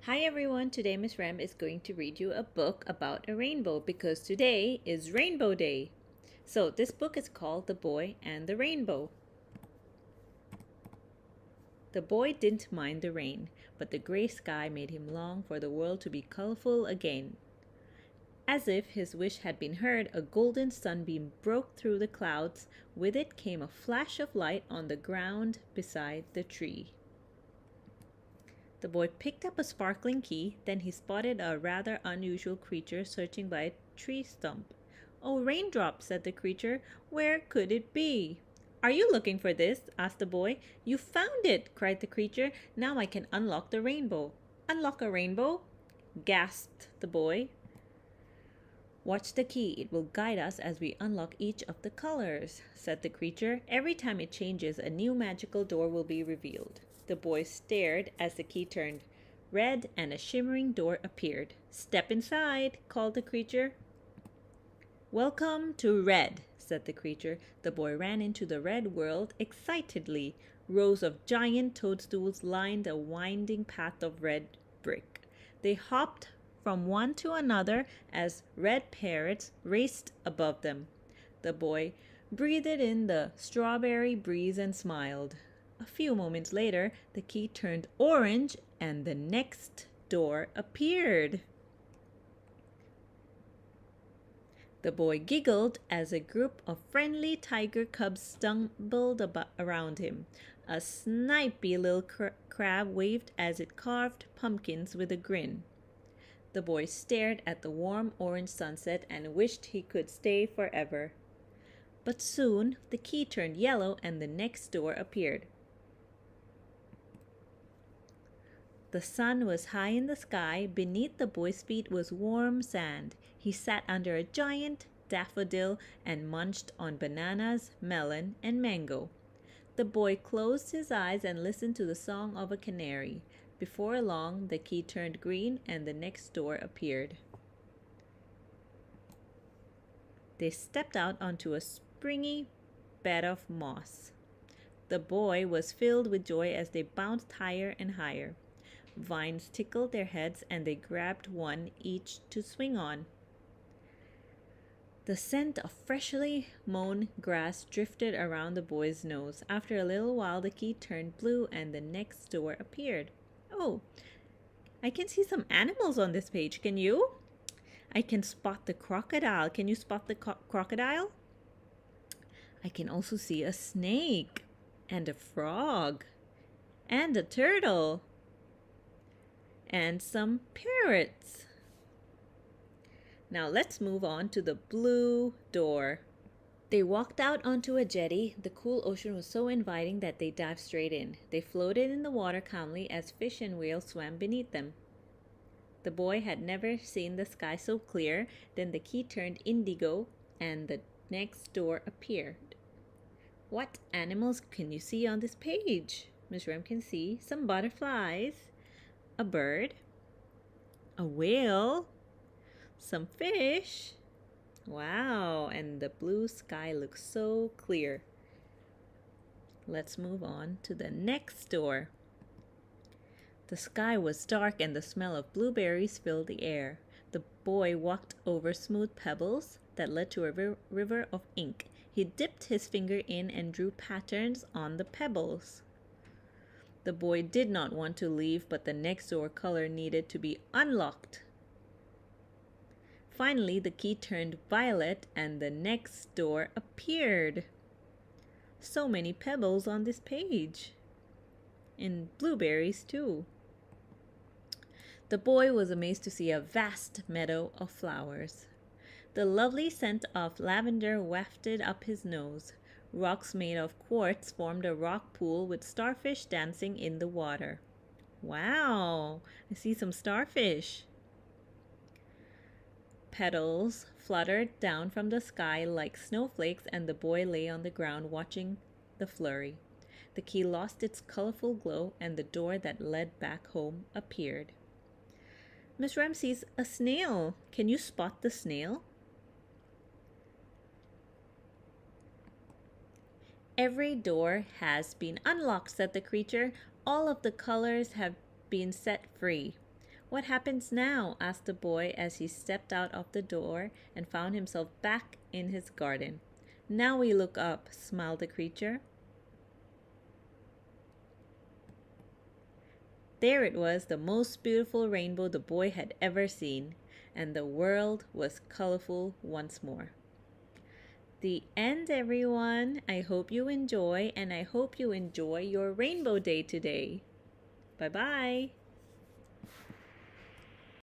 Hi everyone, today Miss Ram is going to read you a book about a rainbow because today is Rainbow Day. So this book is called The Boy and the Rainbow. The boy didn't mind the rain, but the gray sky made him long for the world to be colorful again. As if his wish had been heard, a golden sunbeam broke through the clouds. With it came a flash of light on the ground beside the tree. The boy picked up a sparkling key, then he spotted a rather unusual creature searching by a tree stump. "Oh, Raindrop," said the creature, "where could it be?" "Are you looking for this?" asked the boy. "You found it!" cried the creature. "Now I can unlock the rainbow." "Unlock a rainbow?" gasped the boy. "Watch the key. It will guide us as we unlock each of the colors," said the creature. "Every time it changes, a new magical door will be revealed." The boy stared as the key turned red and a shimmering door appeared. "Step inside," called the creature. "Welcome to Red," said the creature. The boy ran into the red world excitedly. Rows of giant toadstools lined a winding path of red brick. They hopped from one to another as red parrots raced above them. The boy breathed in the strawberry breeze and smiled. A few moments later, the key turned orange and the next door appeared. The boy giggled as a group of friendly tiger cubs stumbled around him. A snipey little crab waved as it carved pumpkins with a grin. The boy stared at the warm orange sunset and wished he could stay forever. But soon the key turned yellow and the next door appeared. The sun was high in the sky. Beneath the boy's feet was warm sand. He sat under a giant daffodil and munched on bananas, melon, and mango. The boy closed his eyes and listened to the song of a canary. Before long, the key turned green and the next door appeared. They stepped out onto a springy bed of moss. The boy was filled with joy as they bounced higher and higher. Vines tickled their heads and they grabbed one each to swing on. The scent of freshly mown grass drifted around the boy's nose. After a little while, the key turned blue and the next door appeared. "Oh, I can see some animals on this page. Can you?" "I can spot the crocodile. Can you spot the crocodile?" "I can also see a snake and a frog and a turtle and some parrots." "Now let's move on to the blue door." They walked out onto a jetty. The cool ocean was so inviting that they dived straight in. They floated in the water calmly as fish and whales swam beneath them. The boy had never seen the sky so clear. Then the key turned indigo and the next door appeared. "What animals can you see on this page?" Miss Rem can see some butterflies, a bird, a whale, some fish. Wow, and the blue sky looks so clear. Let's move on to the next door. The sky was dark and the smell of blueberries filled the air. The boy walked over smooth pebbles that led to a river of ink. He dipped his finger in and drew patterns on the pebbles. The boy did not want to leave, but the next door color needed to be unlocked. Finally, the key turned violet and the next door appeared. So many pebbles on this page. And blueberries too. The boy was amazed to see a vast meadow of flowers. The lovely scent of lavender wafted up his nose. Rocks made of quartz formed a rock pool with starfish dancing in the water. Wow, I see some starfish. Petals fluttered down from the sky like snowflakes and the boy lay on the ground watching the flurry. The key lost its colorful glow and the door that led back home appeared. Miss Rem sees a snail. Can you spot the snail? "Every door has been unlocked," said the creature. "All of the colors have been set free. What happens now? Asked the boy as he stepped out of the door and found himself back in his garden. Now we look up, smiled the creature. There it was, the most beautiful rainbow the boy had ever seen, and the world was colorful once more. The end, everyone. I hope you enjoy, and I hope you enjoy your rainbow day today. Bye-bye.